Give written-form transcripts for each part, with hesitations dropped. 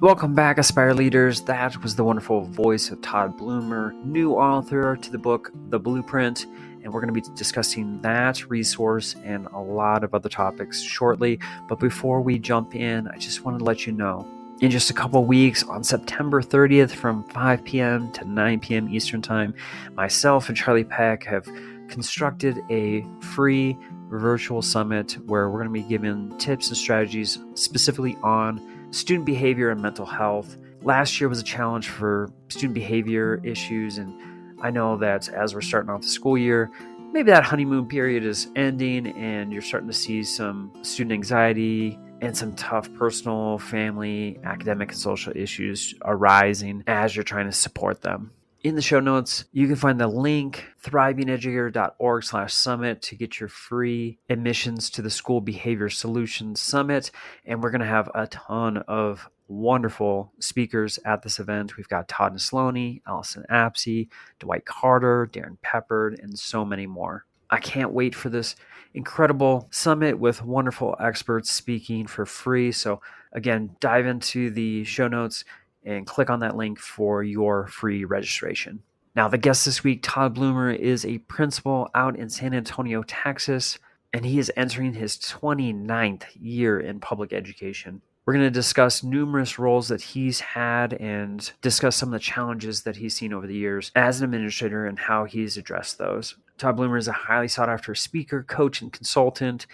Welcome back, Aspire Leaders. That was the wonderful voice of Todd Bloomer, new author to the book, The Blueprint. And we're going to be discussing that resource and a lot of other topics shortly. But before we jump in, I just wanted to let you know, in just a couple weeks, on September 30th from 5 p.m. to 9 p.m. Eastern Time, myself and Charlie Peck have constructed a free virtual summit where we're going to be giving tips and strategies specifically on student behavior and mental health. Last year was a challenge for student behavior issues, and I know that as we're starting off the school year, maybe that honeymoon period is ending and you're starting to see some student anxiety and some tough personal, family, academic, and social issues arising as you're trying to support them. In the show notes, you can find the link, thrivingeducator.org/summit, to get your free admissions to the School Behavior Solutions Summit. And we're going to have a ton of wonderful speakers at this event. We've got Todd Neslony, Allison Apsey, Dwight Carter, Darren Peppard, and so many more. I can't wait for this incredible summit with wonderful experts speaking for free. So again, dive into the show notes and click on that link for your free registration. Now, the guest this week, Todd Bloomer, is a principal out in San Antonio, Texas, and he is entering his 29th year in public education. We're going to discuss numerous roles that he's had and discuss some of the challenges that he's seen over the years as an administrator and how he's addressed those. Todd Bloomer is a highly sought-after speaker, coach, and consultant,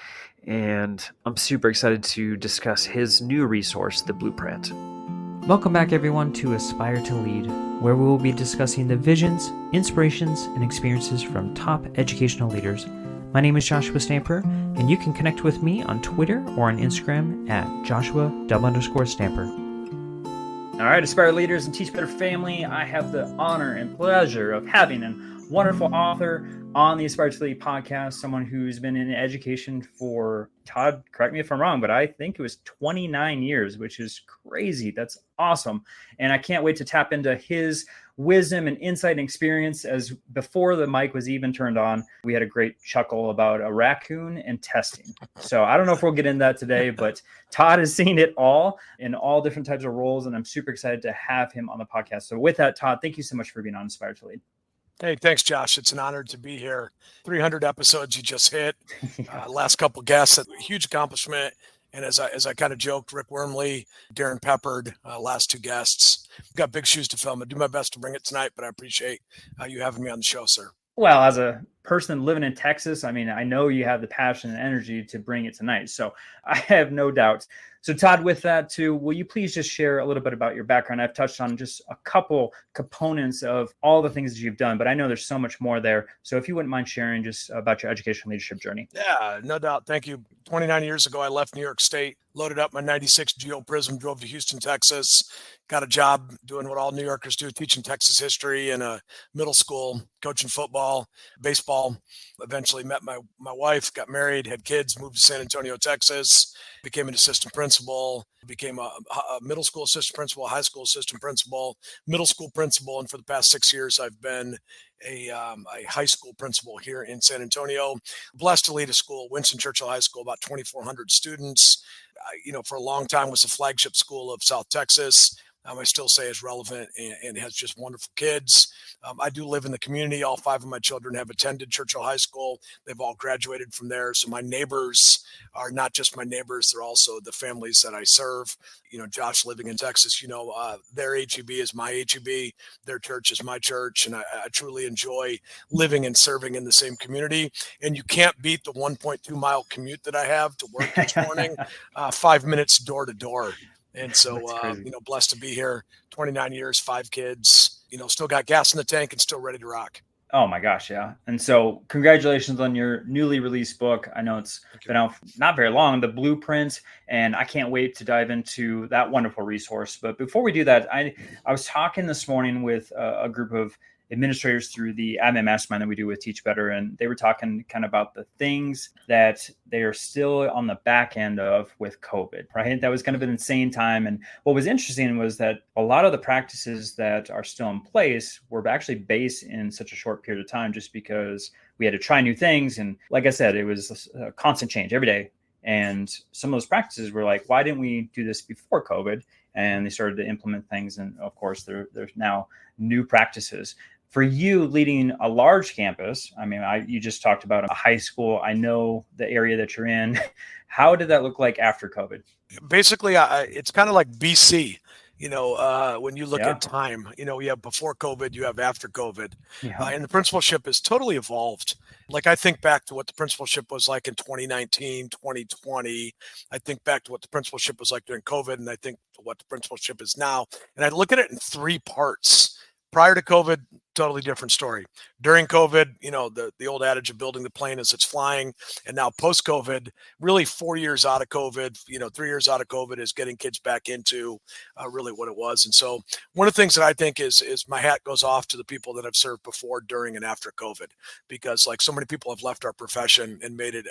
and I'm super excited to discuss his new resource, The Blueprint. Welcome back, everyone, to Aspire to Lead, where we will be discussing the visions, inspirations, and experiences from top educational leaders. My name is Joshua Stamper, and you can connect with me on Twitter or on Instagram at Joshua_Stamper. All right, Aspire Leaders and Teach Better family, I have the honor and pleasure of having a wonderful author on the Aspire to Lead podcast, someone who's been in education for, Todd, correct me if I'm wrong, but I think it was 29 years, which is crazy. That's awesome. And I can't wait to tap into his wisdom and insight and experience. As before the mic was even turned on, we had a great chuckle about a raccoon and testing. So I don't know if we'll get into that today, but Todd has seen it all in all different types of roles, and I'm super excited to have him on the podcast. So with that, Todd, thank you so much for being on Aspire to Lead. Hey, thanks, Josh. It's an honor to be here. 300 episodes you just hit. Last couple guests, a huge accomplishment. And as I kind of joked, Rick Wormley, Darren Peppard, last two guests. Got big shoes to fill. I'm going to do my best to bring it tonight, but I appreciate you having me on the show, sir. Well, as a person living in Texas, I mean, I know you have the passion and energy to bring it tonight. So I have no doubt. So Todd, with that too, will you please just share a little bit about your background? I've touched on just a couple components of all the things that you've done, but I know there's so much more there. So if you wouldn't mind sharing just about your educational leadership journey. Yeah, no doubt. Thank you. 29 years ago, I left New York State, loaded up my 96 Geo Prism, drove to Houston, Texas, got a job doing what all New Yorkers do, teaching Texas history in a middle school, coaching football, baseball. Eventually met my wife, got married, had kids, moved to San Antonio, Texas, became an assistant principal, became a middle school assistant principal, high school assistant principal, middle school principal. And for the past 6 years, I've been a high school principal here in San Antonio. Blessed to lead a school, Winston Churchill High School, about 2,400 students. For a long time was the flagship school of South Texas. I still say is relevant and has just wonderful kids. I do live in the community. All 5 of my children have attended Churchill High School. They've all graduated from there. So my neighbors are not just my neighbors. They're also the families that I serve. Josh, living in Texas, their HEB is my HEB. Their church is my church. And I truly enjoy living and serving in the same community. And you can't beat the 1.2-mile commute that I have to work each morning, 5 minutes door to door. And so, blessed to be here, 29 years, 5 kids, still got gas in the tank and still ready to rock. Oh my gosh. Yeah. And so congratulations on your newly released book. I know it's been out not very long, The Blueprint, and I can't wait to dive into that wonderful resource. But before we do that, I was talking this morning with a group of administrators through the admin mastermind that we do with Teach Better. And they were talking kind of about the things that they are still on the back end of with COVID, right? That was kind of an insane time. And what was interesting was that a lot of the practices that are still in place were actually based in such a short period of time, just because we had to try new things. And like I said, it was a constant change every day. And some of those practices were like, why didn't we do this before COVID? and they started to implement things. And of course, there's now new practices. For you leading a large campus, I mean, you just talked about a high school. I know the area that you're in. How did that look like after COVID? Basically, it's kind of like BC. When you look Yeah. at time, you have before COVID, you have after COVID, Yeah. and the principalship has totally evolved. Like I think back to what the principalship was like in 2019, 2020. I think back to what the principalship was like during COVID, and I think what the principalship is now. And I look at it in three parts. Prior to COVID, totally different story. During COVID, the old adage of building the plane as it's flying, and now post COVID, really 4 years out of COVID, 3 years out of COVID is getting kids back into really what it was. And so one of the things that I think is my hat goes off to the people that have served before, during, and after COVID, because like so many people have left our profession and made it,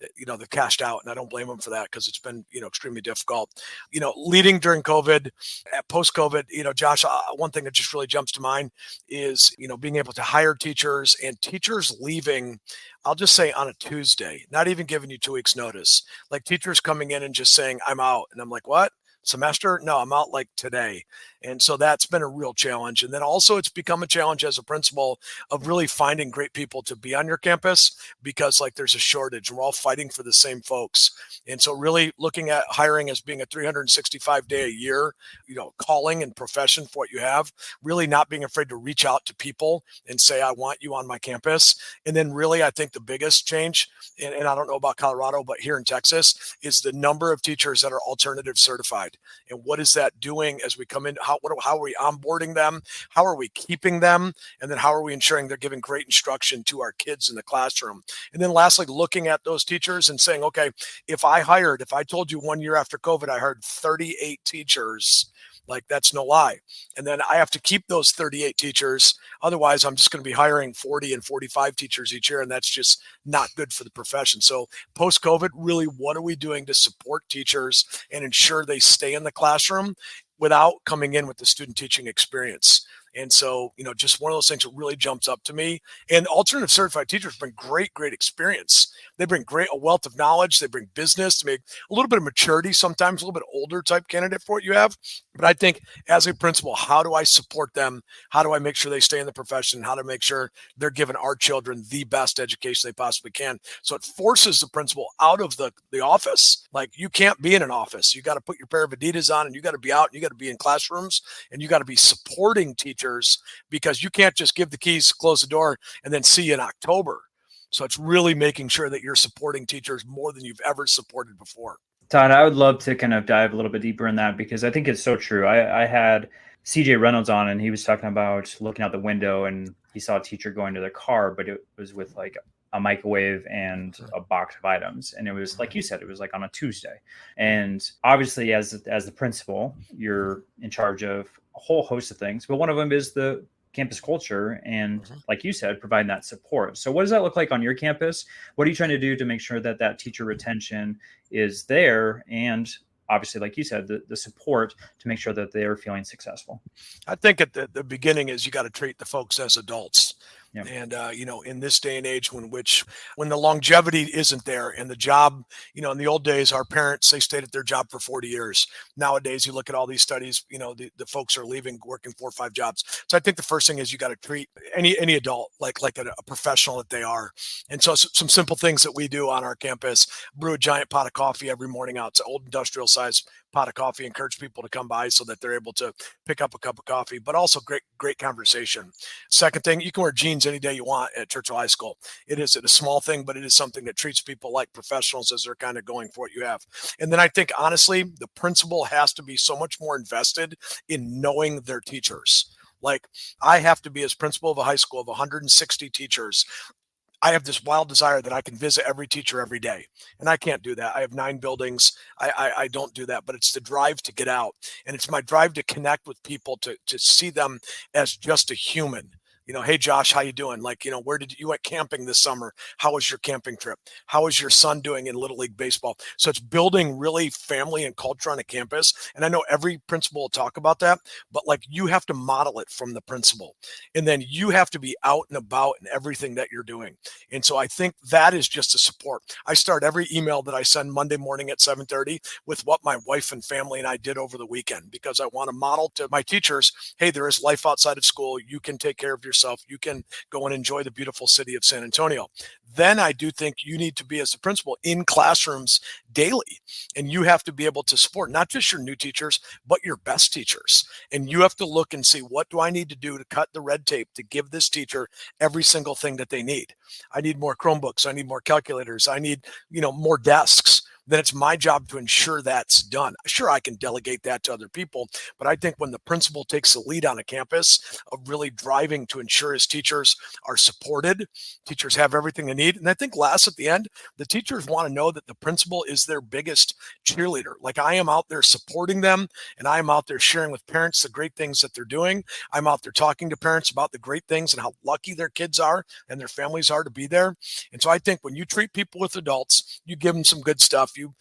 they've cashed out, and I don't blame them for that because it's been, extremely difficult. Leading during COVID, post COVID, Josh, one thing that just really jumps to mind is, being able to hire teachers and teachers leaving, I'll just say on a Tuesday, not even giving you 2 weeks notice, like teachers coming in and just saying, I'm out. And I'm like, what? Semester? No, I'm out like today. And so that's been a real challenge. And then also it's become a challenge as a principal of really finding great people to be on your campus, because like there's a shortage and we're all fighting for the same folks. And so really looking at hiring as being a 365 day a year, calling and profession for what you have, really not being afraid to reach out to people and say, I want you on my campus. And then really, I think the biggest change, and I don't know about Colorado, but here in Texas, is the number of teachers that are alternative certified. And what is that doing as we come in? How are we onboarding them? How are we keeping them? And then how are we ensuring they're giving great instruction to our kids in the classroom? And then lastly, looking at those teachers and saying, okay, if I told you 1 year after COVID, I hired 38 teachers, like that's no lie. And then I have to keep those 38 teachers. Otherwise, I'm just going to be hiring 40 and 45 teachers each year. And that's just not good for the profession. So post COVID, really, what are we doing to support teachers and ensure they stay in the classroom without coming in with the student teaching experience? And so, just one of those things that really jumps up to me. And alternative certified teachers bring great experience. They bring a wealth of knowledge. They bring business, they make a little bit of maturity, sometimes a little bit older type candidate for what you have. But I think as a principal, how do I support them? How do I make sure they stay in the profession? How to make sure they're giving our children the best education they possibly can? So it forces the principal out of the office. Like, you can't be in an office. You got to put your pair of Adidas on and you got to be out and you got to be in classrooms and you got to be supporting teachers, because you can't just give the keys, close the door, and then see you in October. So it's really making sure that you're supporting teachers more than you've ever supported before. Todd, I would love to kind of dive a little bit deeper in that, because I think it's so true. I had CJ Reynolds on, and he was talking about looking out the window and he saw a teacher going to their car, but it was with like a microwave and a box of items. And it was like you said, it was like on a Tuesday. And obviously as the principal, you're in charge of a whole host of things, but one of them is the campus culture and, like you said, providing that support. So what does that look like on your campus? What are you trying to do to make sure that that teacher retention is there? And obviously, like you said, the support to make sure that they're feeling successful. I think at the beginning is you got to treat the folks as adults. Yeah. And, in this day and age when the longevity isn't there and the job, in the old days, our parents, they stayed at their job for 40 years. Nowadays, you look at all these studies, the folks are leaving, working 4 or 5 jobs. So I think the first thing is you got to treat any adult like a professional that they are. And so some simple things that we do on our campus: brew a giant pot of coffee every morning out. It's an old industrial size pot of coffee, encourage people to come by so that they're able to pick up a cup of coffee, but also great conversation. Second thing, you can wear jeans any day you want at Churchill High School. It is a small thing, but it is something that treats people like professionals as they're kind of going for what you have. And then I think, honestly, the principal has to be so much more invested in knowing their teachers. Like, I have to be, as principal of a high school of 160 teachers, I have this wild desire that I can visit every teacher every day. And I can't do that. I have 9 buildings. I don't do that, but it's the drive to get out. And it's my drive to connect with people, to see them as just a human. Hey, Josh, how you doing? Like, where did you went camping this summer? How was your camping trip? How is your son doing in Little League baseball? So it's building really family and culture on a campus. And I know every principal will talk about that, but like you have to model it from the principal. And then you have to be out and about in everything that you're doing. And so I think that is just a support. I start every email that I send Monday morning at 7:30 with what my wife and family and I did over the weekend, because I want to model to my teachers, hey, there is life outside of school. You can take care of yourself. You can go and enjoy the beautiful city of San Antonio. Then I do think you need to be, as a principal, in classrooms daily. And you have to be able to support not just your new teachers, but your best teachers. And you have to look and see, what do I need to do to cut the red tape to give this teacher every single thing that they need? I need more Chromebooks. I need more calculators. I need, more desks. Then it's my job to ensure that's done. Sure, I can delegate that to other people, but I think when the principal takes the lead on a campus of really driving to ensure his teachers are supported, teachers have everything they need. And I think last at the end, the teachers want to know that the principal is their biggest cheerleader. Like, I am out there supporting them, and I am out there sharing with parents the great things that they're doing. I'm out there talking to parents about the great things and how lucky their kids are and their families are to be there. And so I think when you treat people with adults, you give them some good stuff. You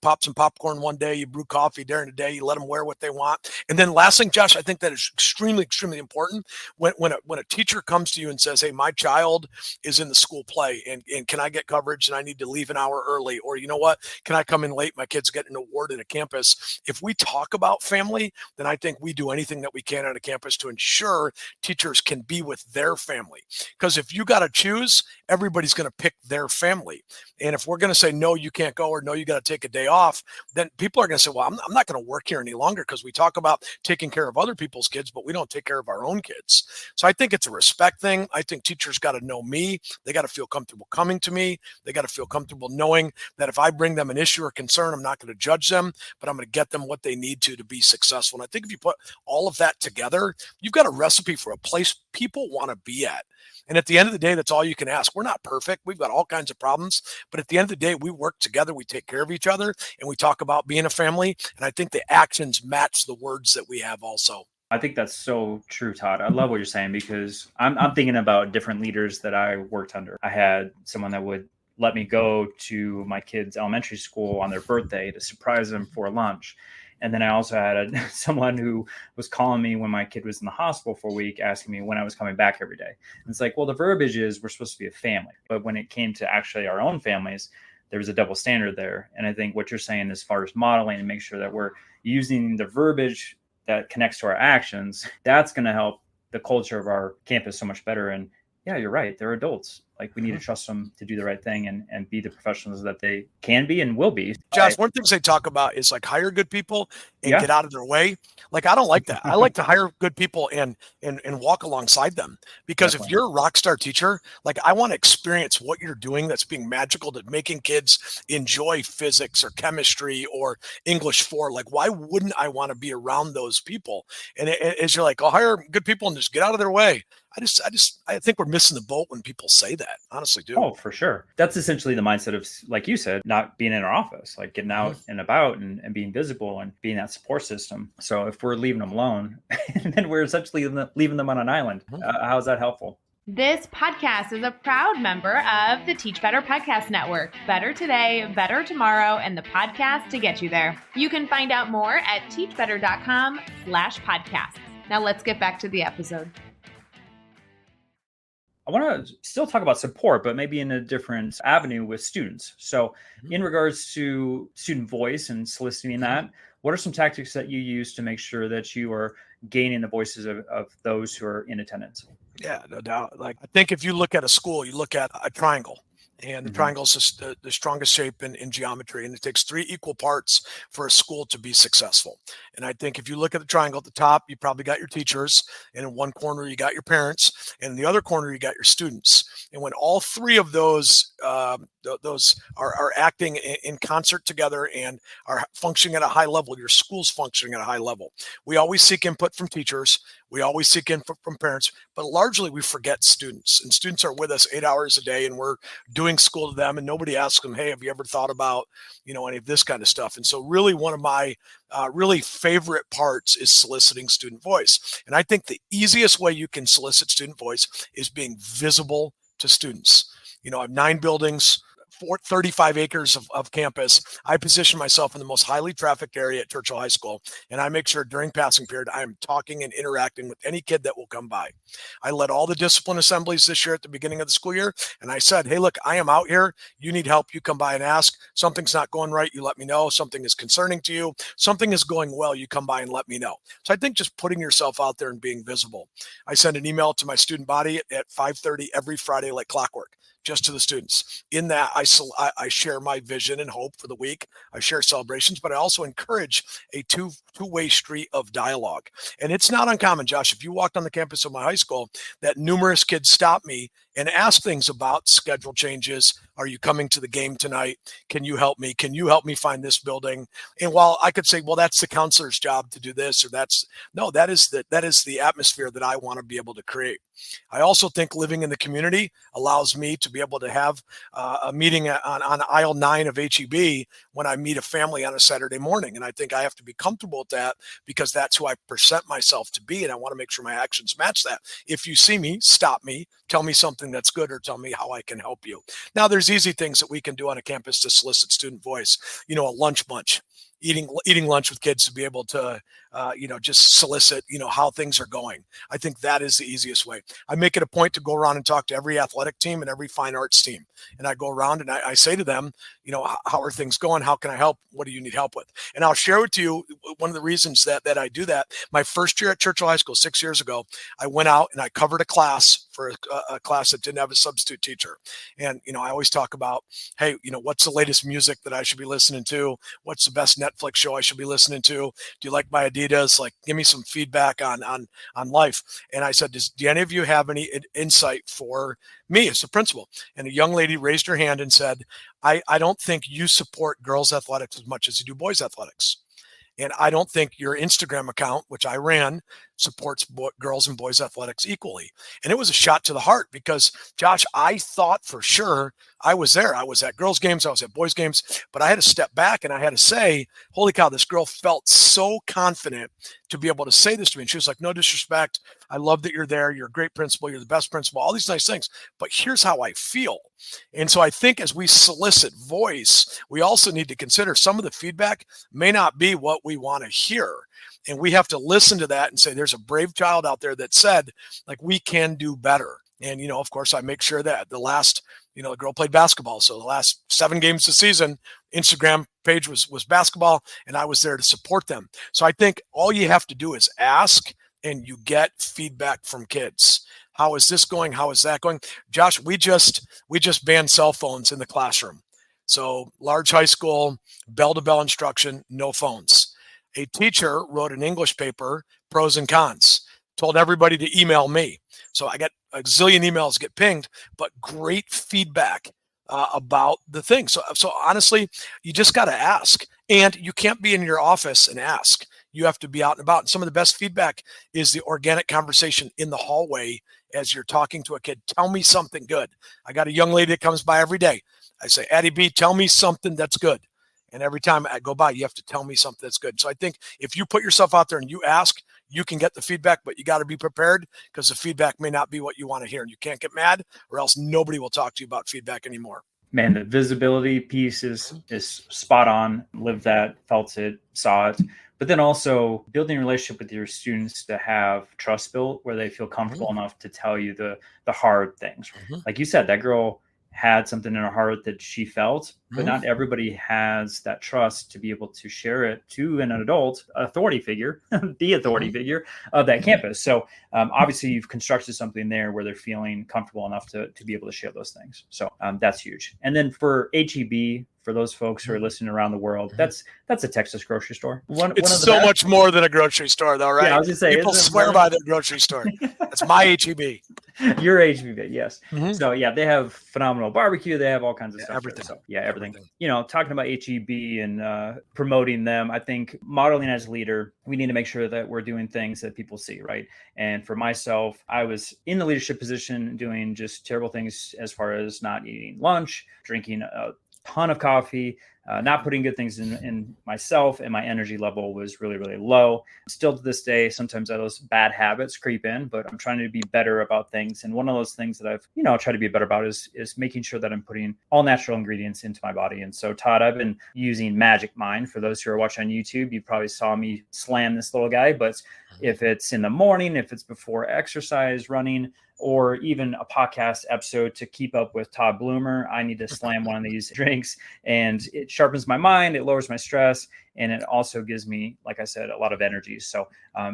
pop some popcorn one day, you brew coffee during the day, you let them wear what they want. And then last thing, Josh, I think that is extremely, extremely important. When a teacher comes to you and says, hey, my child is in the school play and can I get coverage and I need to leave an hour early, or you know what, can I come in late? My kid's getting an award at a campus. If we talk about family, then I think we do anything that we can on a campus to ensure teachers can be with their family. Because if you got to choose, everybody's going to pick their family. And if we're going to say, no, you can't go, or no, you got to take a day off, then people are going to say, well, I'm not going to work here any longer, because we talk about taking care of other people's kids, but we don't take care of our own kids. So I think it's a respect thing. I think teachers got to know me. They got to feel comfortable coming to me. They got to feel comfortable knowing that if I bring them an issue or concern, I'm not going to judge them, but I'm going to get them what they need to be successful. And I think if you put all of that together, you've got a recipe for a place people want to be at. And at the end of the day, that's all you can ask. We're not perfect. We've got all kinds of problems. But at the end of the day, we work together. We take care of each other, and we talk about being a family. And I think the actions match the words that we have also. I think that's so true, Todd. I love what you're saying, because I'm thinking about different leaders that I worked under. I had someone that would let me go to my kids' elementary school on their birthday to surprise them for lunch. And then I also had someone who was calling me when my kid was in the hospital for a week, asking me when I was coming back every day. And it's like, well, the verbiage is we're supposed to be a family. But when it came to actually our own families, there was a double standard there. And I think what you're saying as far as modeling and make sure that we're using the verbiage that connects to our actions, that's going to help the culture of our campus so much better. And yeah, you're right. They're adults. Like, we need to trust them to do the right thing and be the professionals that they can be and will be. Josh, one of the things they talk about is like hire good people and get out of their way. Like, I don't like that. I like to hire good people and walk alongside them, because if you're a rock star teacher, like, I want to experience what you're doing that's being magical to making kids enjoy physics or chemistry or English 4. Like, why wouldn't I want to be around those people? And as you're like, I'll hire good people and just get out of their way. I think we're missing the boat when people say that. Honestly, do. Oh, for sure. That's essentially the mindset of, like you said, not being in our office, like getting out and about and being visible and being that support system. So if we're leaving them alone, then we're essentially leaving them on an island. How is that helpful? This podcast is a proud member of the Teach Better Podcast Network. Better today, better tomorrow, and the podcast to get you there. You can find out more at teachbetter.com/podcast. Now let's get back to the episode. I want to still talk about support, but maybe in a different avenue with students. So in regards to student voice and soliciting that, what are some tactics that you use to make sure that you are gaining the voices of those who are in attendance? Yeah, no doubt. Like, I think if you look at a school, you look at a triangle. And the triangle is the strongest shape in geometry. And it takes 3 equal parts for a school to be successful. And I think if you look at the triangle at the top, you probably got your teachers. And in one corner, you got your parents. And in the other corner, you got your students. And when all 3 of those are acting in concert together and are functioning at a high level, your school's functioning at a high level. We always seek input from teachers. We always seek input from parents. But largely, we forget students. And students are with us 8 hours a day. And we're doing doing school to them, and nobody asks them, hey, have you ever thought about, any of this kind of stuff? And so really one of my really favorite parts is soliciting student voice. And I think the easiest way you can solicit student voice is being visible to students. I have 9 buildings, 35 acres of campus. I position myself in the most highly trafficked area at Churchill High School, and I make sure during passing period I am talking and interacting with any kid that will come by. I led all the discipline assemblies this year at the beginning of the school year, and I said, hey, look, I am out here. You need help. You come by and ask. Something's not going right. You let me know. Something is concerning to you. Something is going well. You come by and let me know. So I think just putting yourself out there and being visible. I send an email to my student body at 5:30 every Friday like clockwork, just to the students. In that, I share my vision and hope for the week. I share celebrations, but I also encourage a two-way street of dialogue. And it's not uncommon, Josh, if you walked on the campus of my high school, that numerous kids stop me and ask things about schedule changes. Are you coming to the game tonight? Can you help me? Can you help me find this building? And while I could say, well, that's the counselor's job to do this, or that is the atmosphere that I want to be able to create. I also think living in the community allows me to be able to have a meeting on aisle 9 of HEB when I meet a family on a Saturday morning. And I think I have to be comfortable with that because that's who I present myself to be. And I want to make sure my actions match that. If you see me, stop me, tell me something that's good, or tell me how I can help you. Now, there's easy things that we can do on a campus to solicit student voice. A lunch bunch. Eating lunch with kids to be able to, just solicit, how things are going. I think that is the easiest way. I make it a point to go around and talk to every athletic team and every fine arts team. And I go around and I say to them, how are things going? How can I help? What do you need help with? And I'll share with you one of the reasons that I do that. My first year at Churchill High School 6 years ago, I went out and I covered a class for a class that didn't have a substitute teacher. And, I always talk about, hey, what's the latest music that I should be listening to? What's the best Netflix show I should be listening to? Do you like my Adidas? Like, give me some feedback on life. And I said, do any of you have any insight for me as a principal? And a young lady raised her hand and said, I don't think you support girls athletics as much as you do boys athletics. And I don't think your Instagram account, which I ran, supports girls and boys athletics equally. And it was a shot to the heart because, Josh, I thought for sure I was there. I was at girls' games. I was at boys' games. But I had to step back and I had to say, holy cow, this girl felt so confident to be able to say this to me. And she was like, no disrespect. I love that you're there. You're a great principal. You're the best principal. All these nice things. But here's how I feel. And so I think as we solicit voice, we also need to consider some of the feedback may not be what we want to hear. And we have to listen to that and say, there's a brave child out there that said, like, we can do better. And, of course, I make sure that the last, the girl played basketball. So the last 7 games of the season, Instagram page was basketball, and I was there to support them. So I think all you have to do is ask, and you get feedback from kids. How is this going? How is that going? Josh, we just banned cell phones in the classroom. So large high school, bell-to-bell instruction, no phones. A teacher wrote an English paper, pros and cons, told everybody to email me. So I got a zillion emails get pinged, but great feedback about the thing. So honestly, you just got to ask. And you can't be in your office and ask. You have to be out and about. And some of the best feedback is the organic conversation in the hallway as you're talking to a kid. Tell me something good. I got a young lady that comes by every day. I say, Addie B, tell me something that's good. And every time I go by, you have to tell me something that's good. So I think if you put yourself out there and you ask, you can get the feedback, but you got to be prepared because the feedback may not be what you want to hear. And you can't get mad or else nobody will talk to you about feedback anymore. Man, the visibility piece is spot on. Lived that, felt it, saw it. But then also building a relationship with your students to have trust built where they feel comfortable enough to tell you the hard things. Like you said, that girl had something in her heart that she felt, but not everybody has that trust to be able to share it to an adult authority figure, the authority figure of that campus. So obviously you've constructed something there where they're feeling comfortable enough to be able to share those things. So that's huge. And then for HEB, for those folks who are listening around the world, that's a Texas grocery store. It's so much more than a grocery store, though, right? Yeah, I was just saying, people swear by their grocery store. That's my HEB. Your HB, yes. Mm-hmm. So yeah, they have phenomenal barbecue. They have all kinds of stuff. Everything. There. So yeah, everything. Talking about HEB and promoting them, I think modeling as a leader, we need to make sure that we're doing things that people see, right? And for myself, I was in the leadership position doing just terrible things as far as not eating lunch, drinking a ton of coffee, not putting good things in myself, and my energy level was really, really low. Still to this day, sometimes those bad habits creep in, but I'm trying to be better about things. And one of those things that I've, tried to be better about is making sure that I'm putting all natural ingredients into my body. And so, Todd, I've been using Magic Mind. For those who are watching on YouTube, you probably saw me slam this little guy, but if it's in the morning, if it's before exercise, running, or even a podcast episode to keep up with Todd Bloomer, I need to slam one of these drinks, and it sharpens my mind, it lowers my stress, and it also gives me, like I said, a lot of energy. So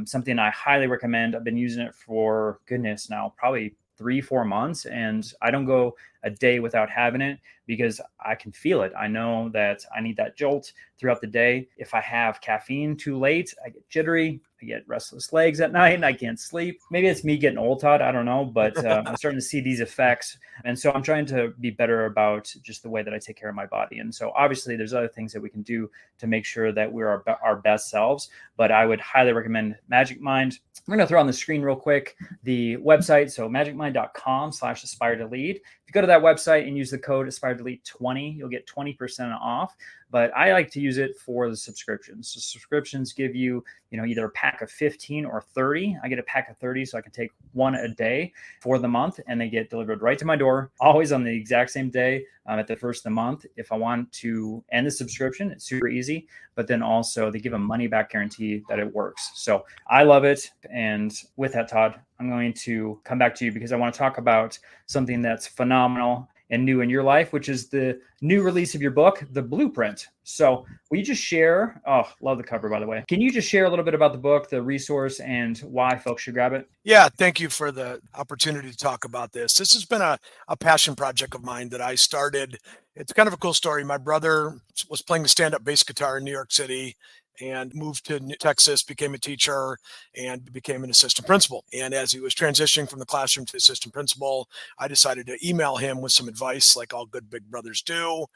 something I highly recommend. I've been using it for, goodness, now probably 3-4 months, and I don't go a day without having it because I can feel it. I know that I need that jolt throughout the day. If I have caffeine too late, I get jittery, I get restless legs at night, and I can't sleep. Maybe it's me getting old, Todd, I don't know, but I'm starting to see these effects. And so I'm trying to be better about just the way that I take care of my body. And so obviously there's other things that we can do to make sure that we're our best selves, but I would highly recommend Magic Mind. I'm going to throw on the screen real quick the website. So magicmind.com/aspire to lead. If you go to that website and use the code aspire to lead 20, you'll get 20% off. But I like to use it for the subscriptions. So subscriptions give you, either a pack of 15 or 30. I get a pack of 30 so I can take one a day for the month, and they get delivered right to my door, always on the exact same day at the first of the month. If I want to end the subscription, it's super easy. But then also they give a money back guarantee that it works. So I love it. And with that, Todd, I'm going to come back to you because I want to talk about something that's phenomenal and new in your life, which is the new release of your book, The Blueprint. So will you just share, love the cover, by the way. Can you just share a little bit about the book, the resource, and why folks should grab it? Yeah, thank you for the opportunity to talk about this. This has been a passion project of mine that I started. It's kind of a cool story. My brother was playing the stand-up bass guitar in New York City and moved to Texas, became a teacher, and became an assistant principal. And as he was transitioning from the classroom to assistant principal, I decided to email him with some advice like all good big brothers do.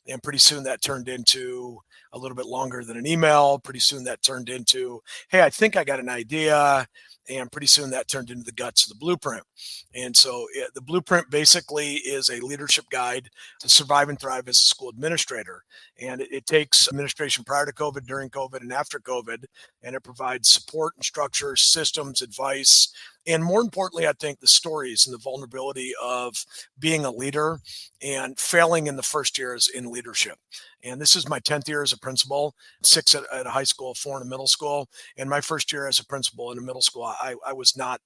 And pretty soon that turned into a little bit longer than an email. Pretty soon that turned into, hey, I think I got an idea. And pretty soon that turned into the guts of the blueprint. And so the blueprint basically is a leadership guide to survive and thrive as a school administrator. And it takes administration prior to COVID, during COVID, and after COVID, and it provides support and structure, systems, advice, and more importantly, I think the stories and the vulnerability of being a leader and failing in the first years in leadership. And this is my 10th year as a principal, 6 at a high school, 4 in a middle school. And my first year as a principal in a middle school, I was not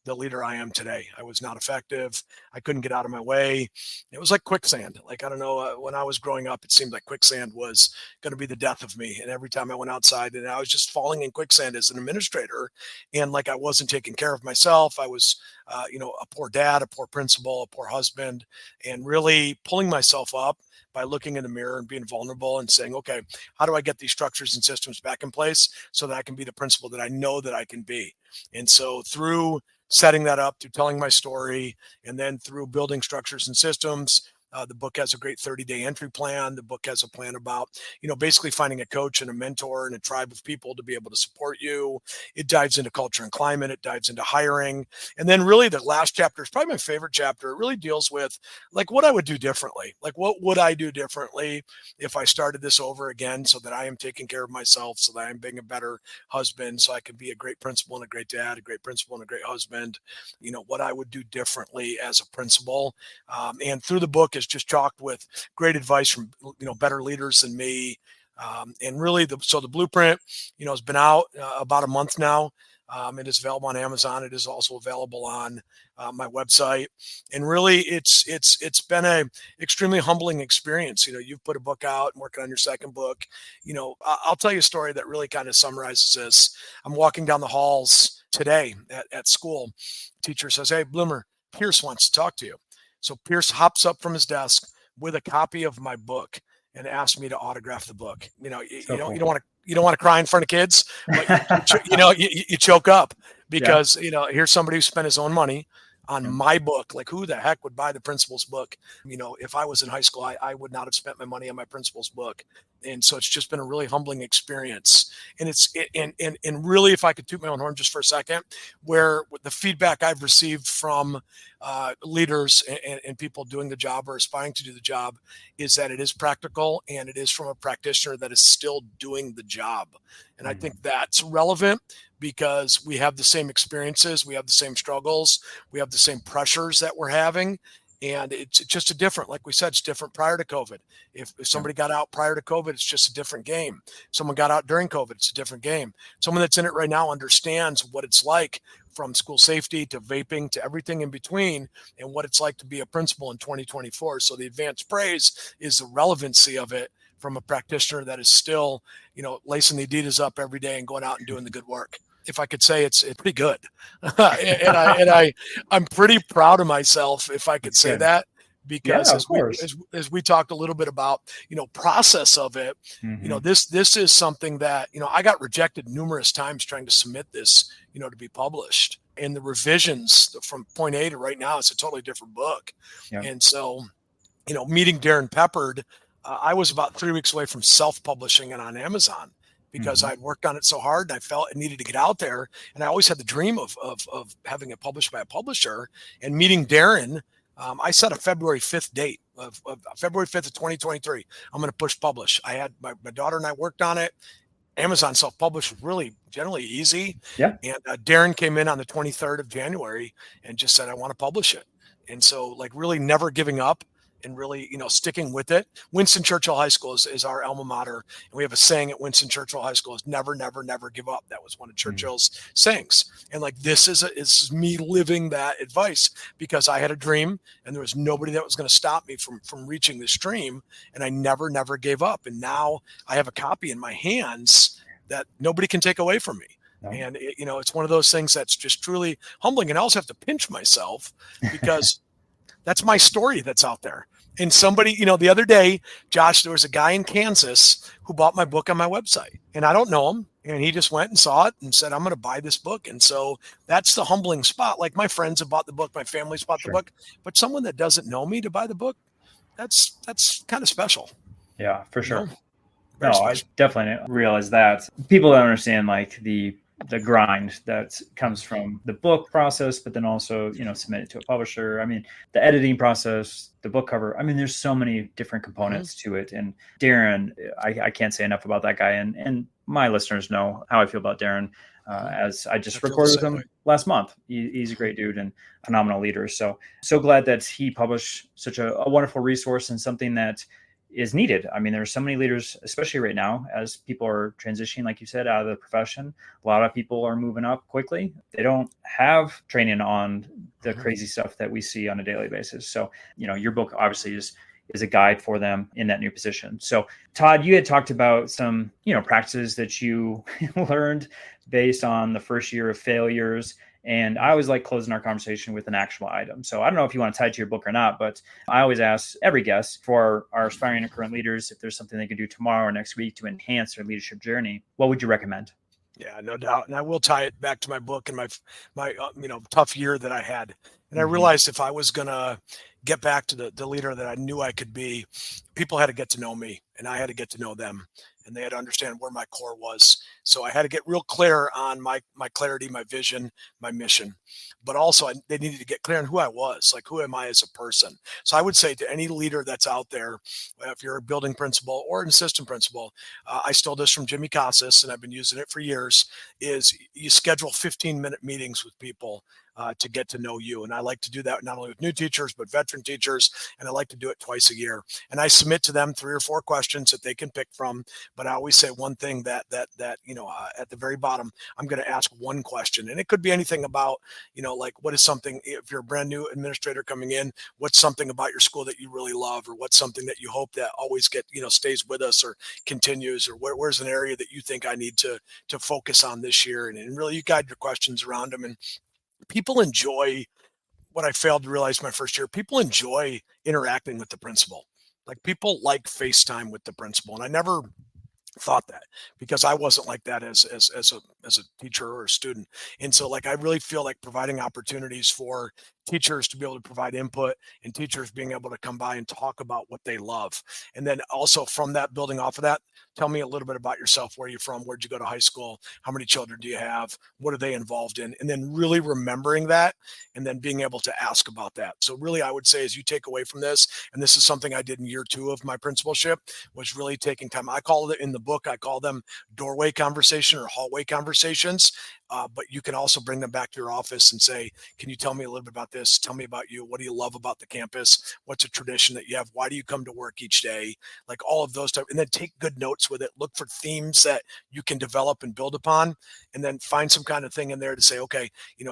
the leader I am today. I was not effective. I couldn't get out of my way. It was like quicksand. Like, I don't know, when I was growing up, it seemed like quicksand was going to be the death of me. And every time I went outside, and I was just falling in quicksand as an administrator. And like, I wasn't taking care of myself. I was, a poor dad, a poor principal, a poor husband, and really pulling myself up by looking in the mirror and being vulnerable and saying, okay, how do I get these structures and systems back in place so that I can be the principal that I know that I can be? And so through setting that up, through telling my story, and then through building structures and systems, the book has a great 30-day entry plan. The book has a plan about, basically finding a coach and a mentor and a tribe of people to be able to support you. It dives into culture and climate. It dives into hiring. And then really the last chapter is probably my favorite chapter. It really deals with like what I would do differently. Like, what would I do differently if I started this over again so that I am taking care of myself, so that I'm being a better husband, so I can be a great principal and a great dad, a great principal and a great husband, what I would do differently as a principal. And through the book is just chocked with great advice from better leaders than me, and really the blueprint has been out about a month now. It is available on Amazon. It is also available on my website, and really it's been a extremely humbling experience. You've put a book out and working on your second book. I'll tell you a story that really kind of summarizes this. I'm walking down the halls today at school. Teacher says, "Hey, Bloomer, Pierce wants to talk to you." So Pierce hops up from his desk with a copy of my book and asked me to autograph the book. You don't want to cry in front of kids, but you choke up because here's somebody who spent his own money on my book. Like, who the heck would buy the principal's book? If I was in high school, I would not have spent my money on my principal's book. And so it's just been a really humbling experience. And really, if I could toot my own horn just for a second, where the feedback I've received from leaders and people doing the job or aspiring to do the job is that it is practical, and it is from a practitioner that is still doing the job. And I think that's relevant, because we have the same experiences, we have the same struggles, we have the same pressures that we're having. And it's just different. Like we said, it's different prior to COVID. If somebody got out prior to COVID, it's just a different game. Someone got out during COVID, it's a different game. Someone that's in it right now understands what it's like, from school safety to vaping to everything in between, and what it's like to be a principal in 2024. So the advanced praise is the relevancy of it from a practitioner that is still, lacing the Adidas up every day and going out and doing the good work. If I could say it's pretty good. I'm pretty proud of myself, if I could say that, because as we talked a little bit about, process of it, this is something that, I got rejected numerous times trying to submit this, to be published, and the revisions from point A to right now, it's a totally different book. And so, meeting Darren Peppard, I was about 3 weeks away from self-publishing it on Amazon, because I'd worked on it so hard, and I felt it needed to get out there. And I always had the dream of having it published by a publisher. And meeting Darren, I set a February 5th date of February 5th of 2023. I'm going to publish. I had my daughter and I worked on it. Amazon self-published was really generally easy. And Darren came in on the 23rd of January and just said, I want to publish it. And so, like, really never giving up, and really, sticking with it. Winston Churchill High School is our alma mater. And we have a saying at Winston Churchill High School is never, never, never give up. That was one of Churchill's sayings. And like, this is me living that advice, because I had a dream and there was nobody that was going to stop me from reaching this dream. And I never, never gave up. And now I have a copy in my hands that nobody can take away from me. And it's one of those things that's just truly humbling. And I also have to pinch myself, because that's my story that's out there. And somebody, the other day, Josh, there was a guy in Kansas who bought my book on my website, and I don't know him. And he just went and saw it and said, I'm going to buy this book. And so that's the humbling spot. Like, my friends have bought the book, my family's bought the book, but someone that doesn't know me to buy the book, that's kind of special. Yeah, for sure. No, I definitely realize that. People don't understand, like, the grind that comes from the book process, but then also, submit it to a publisher. I mean, the editing process, the book cover. I mean, there's so many different components to it. And Darren, I can't say enough about that guy. And my listeners know how I feel about Darren, as I just recorded with him last month. He's a great dude and phenomenal leader. So glad that he published such a wonderful resource, and something that is needed. I mean, there are so many leaders, especially right now, as people are transitioning, like you said, out of the profession. A lot of people are moving up quickly. They don't have training on the crazy stuff that we see on a daily basis. So, your book obviously is a guide for them in that new position. So, Todd, you had talked about some, practices that you learned based on the first year of failures. And I always like closing our conversation with an actionable item. So I don't know if you want to tie it to your book or not, but I always ask every guest, for our aspiring and current leaders, if there's something they can do tomorrow or next week to enhance their leadership journey, what would you recommend? Yeah, no doubt. And I will tie it back to my book and my tough year that I had. And I realized if I was going to get back to the leader that I knew I could be, people had to get to know me, and I had to get to know them, and they had to understand where my core was. So I had to get real clear on my clarity, my vision, my mission. But also they needed to get clear on who I was, like, who am I as a person? So I would say to any leader that's out there, if you're a building principal or an assistant principal, I stole this from Jimmy Casas, and I've been using it for years, is you schedule 15-minute meetings with people to get to know you. And I like to do that not only with new teachers, but veteran teachers. And I like to do it twice a year. And I submit to them 3 or 4 questions that they can pick from. But I always say one thing that at the very bottom, I'm going to ask one question. And it could be anything about, like, what is something, if you're a brand new administrator coming in, what's something about your school that you really love, or what's something that you hope that always stays with us or continues, or where's an area that you think I need to focus on this year? And really, you guide your questions around them. And people enjoy what I failed to realize my first year. People enjoy interacting with the principal. Like, people like FaceTime with the principal. And I never thought that, because I wasn't like that as a teacher or a student. And so, like, I really feel like providing opportunities for teachers to be able to provide input and teachers being able to come by and talk about what they love. And then also from that, building off of that, tell me a little bit about yourself. Where are you from? Where'd you go to high school? How many children do you have? What are they involved in? And then really remembering that and then being able to ask about that. So really, I would say as you take away from this, and this is something I did in year 2 of my principalship, was really taking time. I call it in the book, I call them doorway conversation or hallway conversations. But you can also bring them back to your office and say, can you tell me a little bit about this? Tell me about you. What do you love about the campus? What's a tradition that you have? Why do you come to work each day? Like all of those type, and then take good notes with it. Look for themes that you can develop and build upon, and then find some kind of thing in there to say, okay,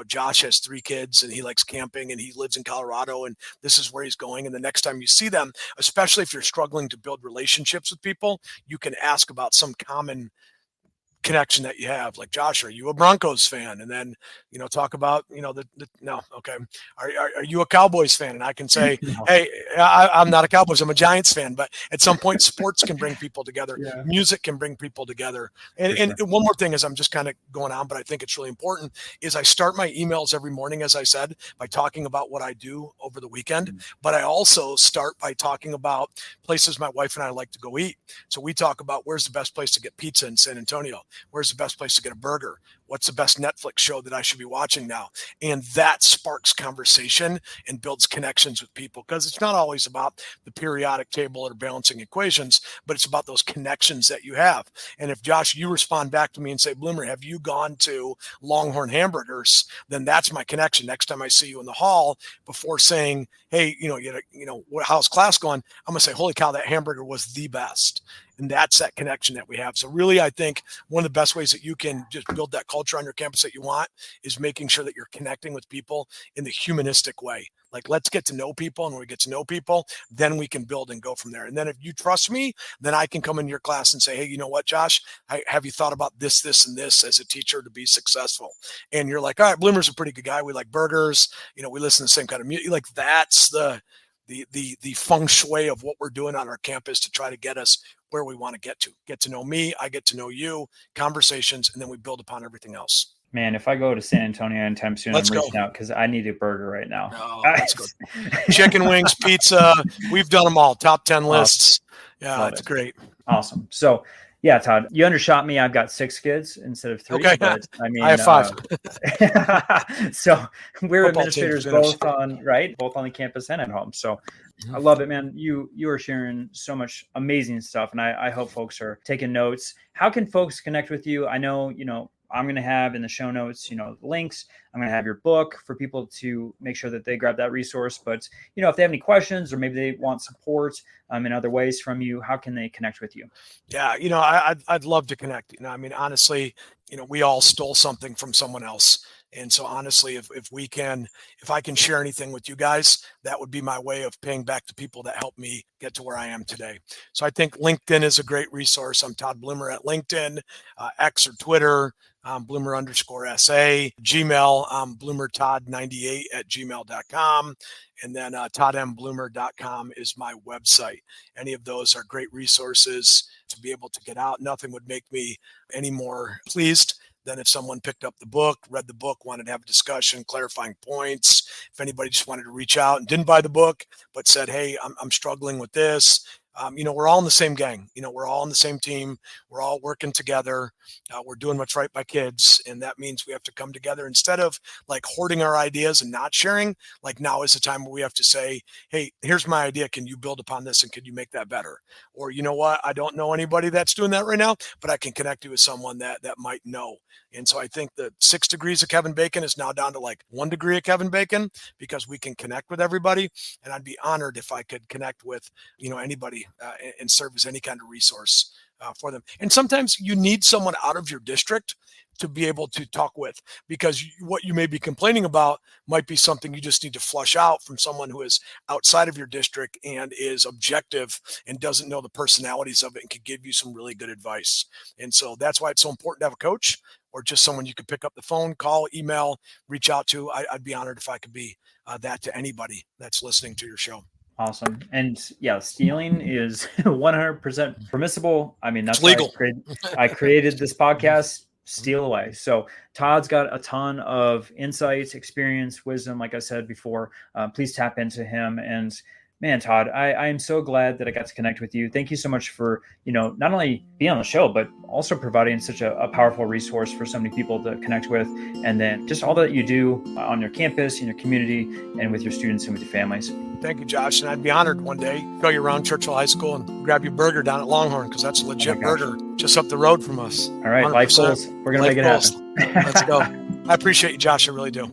Josh has 3 kids and he likes camping and he lives in Colorado and this is where he's going. And the next time you see them, especially if you're struggling to build relationships with people, you can ask about some common connection that you have. Like, Josh, are you a Broncos fan? And then talk about no, okay, are you a Cowboys fan? And I can say, No. hey, I'm not a Cowboys, I'm a Giants fan. But at some point, sports can bring people together. Yeah. Music can bring people together. And one more thing is, I'm just kind of going on, but I think it's really important, is I start my emails every morning, as I said, by talking about what I do over the weekend. But I also start by talking about places my wife and I like to go eat. So we talk about where's the best place to get pizza in San Antonio. Where's the best place to get a burger? What's the best Netflix show that I should be watching now? And that sparks conversation and builds connections with people, because it's not always about the periodic table or balancing equations, but it's about those connections that you have. And if, Josh, you respond back to me and say, Bloomer, have you gone to Longhorn Hamburgers? Then that's my connection. Next time I see you in the hall, before saying, hey, how's class going? I'm going to say, holy cow, that hamburger was the best. And that's that connection that we have. So really, I think one of the best ways that you can just build that culture on your campus that you want is making sure that you're connecting with people in the humanistic way. Like, let's get to know people. And when we get to know people, then we can build and go from there. And then if you trust me, then I can come into your class and say, hey, you know what, Josh, have you thought about this, this, and this as a teacher to be successful? And you're like, all right, Bloomer's a pretty good guy. We like burgers. We listen to the same kind of music. Like, that's the feng shui of what we're doing on our campus to try to get us where we want to get to know me. I get to know you, conversations, and then we build upon everything else. Man, if I go to San Antonio anytime soon, I'm reaching out because I need a burger right now. Oh, let's go. Chicken wings, pizza. We've done them all. Top 10 lists. Yeah, Love it's it. great. Awesome. So, yeah, Todd, you undershot me. I've got 6 kids instead of 3. Okay. But I have 5. So we're Football administrators both on the campus and at home. So I love it, man. You are sharing so much amazing stuff, and I hope folks are taking notes. How can folks connect with you? I know, I'm going to have in the show notes, links. I'm going to have your book for people to make sure that they grab that resource. But, if they have any questions or maybe they want support in other ways from you, how can they connect with you? Yeah, I'd love to connect. Honestly, we all stole something from someone else. And so honestly, if I can share anything with you guys, that would be my way of paying back to people that helped me get to where I am today. So I think LinkedIn is a great resource. I'm Todd Bloomer at LinkedIn, X or Twitter, Bloomer_SA, Gmail, BloomerTodd98@gmail.com. And then toddmbloomer.com is my website. Any of those are great resources to be able to get out. Nothing would make me any more pleased than if someone picked up the book, read the book, wanted to have a discussion, clarifying points. If anybody just wanted to reach out and didn't buy the book, but said, hey, I'm struggling with this. We're all in the same gang. We're all on the same team. We're all working together. We're doing what's right by kids. And that means we have to come together instead of like hoarding our ideas and not sharing. Like, now is the time where we have to say, hey, here's my idea. Can you build upon this? And can you make that better? Or, you know what? I don't know anybody that's doing that right now, but I can connect you with someone that might know. And so I think the 6 degrees of Kevin Bacon is now down to like 1 degree of Kevin Bacon, because we can connect with everybody. And I'd be honored if I could connect with, anybody and serve as any kind of resource for them. And sometimes you need someone out of your district to be able to talk with, because what you may be complaining about might be something you just need to flush out from someone who is outside of your district and is objective and doesn't know the personalities of it and can give you some really good advice. And so that's why it's so important to have a coach, or just someone you could pick up the phone, call, email, reach out to. I'd be honored if I could be that to anybody that's listening to your show. Awesome. And yeah, stealing is 100% permissible. I mean, that's it's legal. why I created this podcast. steal away. So Todd's got a ton of insights, experience, wisdom. Like I said before, please tap into him. And man, Todd, I am so glad that I got to connect with you. Thank you so much for, not only being on the show, but also providing such a powerful resource for so many people to connect with. And then just all that you do on your campus, in your community, and with your students and with your families. Thank you, Josh. And I'd be honored one day to go you around Churchill High School and grab your burger down at Longhorn, because that's a legit burger just up the road from us. All right, 100%. Life goals. We're going to make it happen. Let's go. I appreciate you, Josh. I really do.